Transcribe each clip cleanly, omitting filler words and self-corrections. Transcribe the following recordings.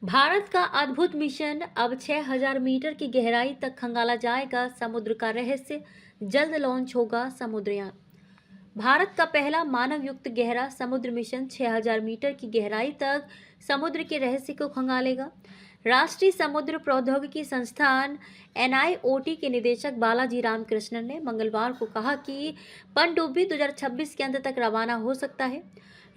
भारत का अद्भुत मिशन अब 6000 मीटर की गहराई तक खंगाला जाएगा समुद्र का रहस्य। जल्द लॉन्च होगा समुद्रयान। भारत का पहला मानव युक्त गहरा समुद्र मिशन 6000 मीटर की गहराई तक समुद्र के रहस्य को खंगालेगा। राष्ट्रीय समुद्र प्रौद्योगिकी संस्थान एनआईओटी के निदेशक बालाजी रामकृष्णन ने मंगलवार को कहा कि पनडुब्बी 2026 के अंत तक रवाना हो सकता है।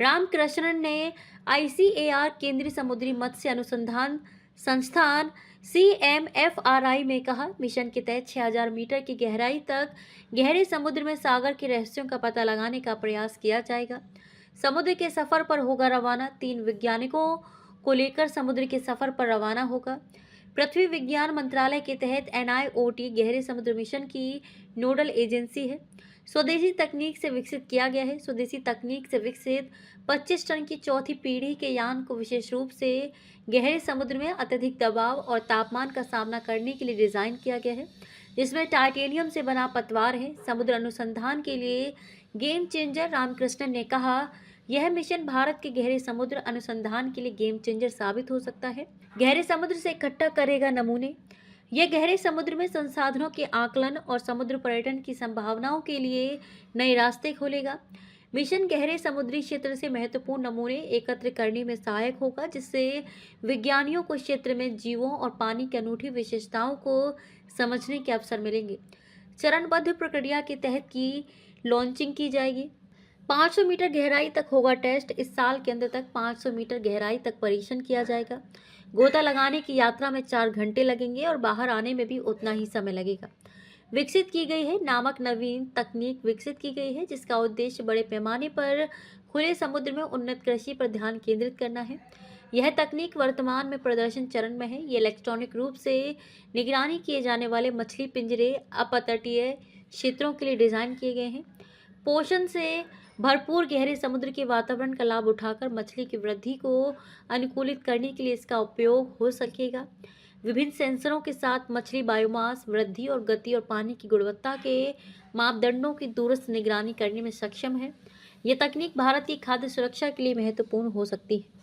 रामकृष्णन ने आईसीएआर केंद्रीय समुद्री मत्स्य अनुसंधान संस्थान सीएमएफआरआई में कहा, मिशन के तहत 6000 मीटर की गहराई तक गहरे समुद्र में सागर के रहस्यों का पता लगाने का प्रयास किया जाएगा। समुद्र के सफर पर होगा रवाना। 3 वैज्ञानिकों को लेकर समुद्र के सफर पर रवाना होगा। पृथ्वी विज्ञान मंत्रालय के तहत एनआईओटी गहरे समुद्र मिशन की नोडल एजेंसी है। स्वदेशी तकनीक से विकसित किया गया है। स्वदेशी तकनीक से विकसित 25 टन की चौथी पीढ़ी के यान को विशेष रूप से गहरे समुद्र में अत्यधिक दबाव और तापमान का सामना करने के लिए डिजाइन किया गया है, जिसमें टाइटेनियम से बना पतवार है। समुद्र अनुसंधान के लिए गेम चेंजर। रामकृष्णन ने कहा, यह मिशन भारत के गहरे समुद्र अनुसंधान के लिए गेम चेंजर साबित हो सकता है। गहरे समुद्र से इकट्ठा करेगा नमूने। यह गहरे समुद्र में संसाधनों के आकलन और समुद्र पर्यटन की संभावनाओं के लिए नए रास्ते खोलेगा। मिशन गहरे समुद्री क्षेत्र से महत्वपूर्ण नमूने एकत्र करने में सहायक होगा, जिससे विज्ञानियों को क्षेत्र में जीवों और पानी की अनूठी विशेषताओं को समझने के अवसर मिलेंगे। चरणबद्ध प्रक्रिया के तहत की लॉन्चिंग की जाएगी। 500 मीटर गहराई तक होगा टेस्ट। इस साल के अंत तक 500 मीटर गहराई तक परीक्षण किया जाएगा। गोता लगाने की यात्रा में 4 घंटे लगेंगे और बाहर आने में भी उतना ही समय लगेगा। विकसित की गई है नामक नवीन तकनीक विकसित की गई है, जिसका उद्देश्य बड़े पैमाने पर खुले समुद्र में उन्नत कृषि पर ध्यान केंद्रित करना है। यह तकनीक वर्तमान में प्रदर्शन चरण में है। ये इलेक्ट्रॉनिक रूप से निगरानी किए जाने वाले मछली पिंजरे अपतटीय क्षेत्रों के लिए डिजाइन किए गए हैं। पोषण से भरपूर गहरे समुद्र के वातावरण का लाभ उठाकर मछली की वृद्धि को अनुकूलित करने के लिए इसका उपयोग हो सकेगा। विभिन्न सेंसरों के साथ मछली बायोमास वृद्धि और गति और पानी की गुणवत्ता के मापदंडों की दूरस्थ निगरानी करने में सक्षम है। यह तकनीक भारत की खाद्य सुरक्षा के लिए महत्वपूर्ण हो सकती है।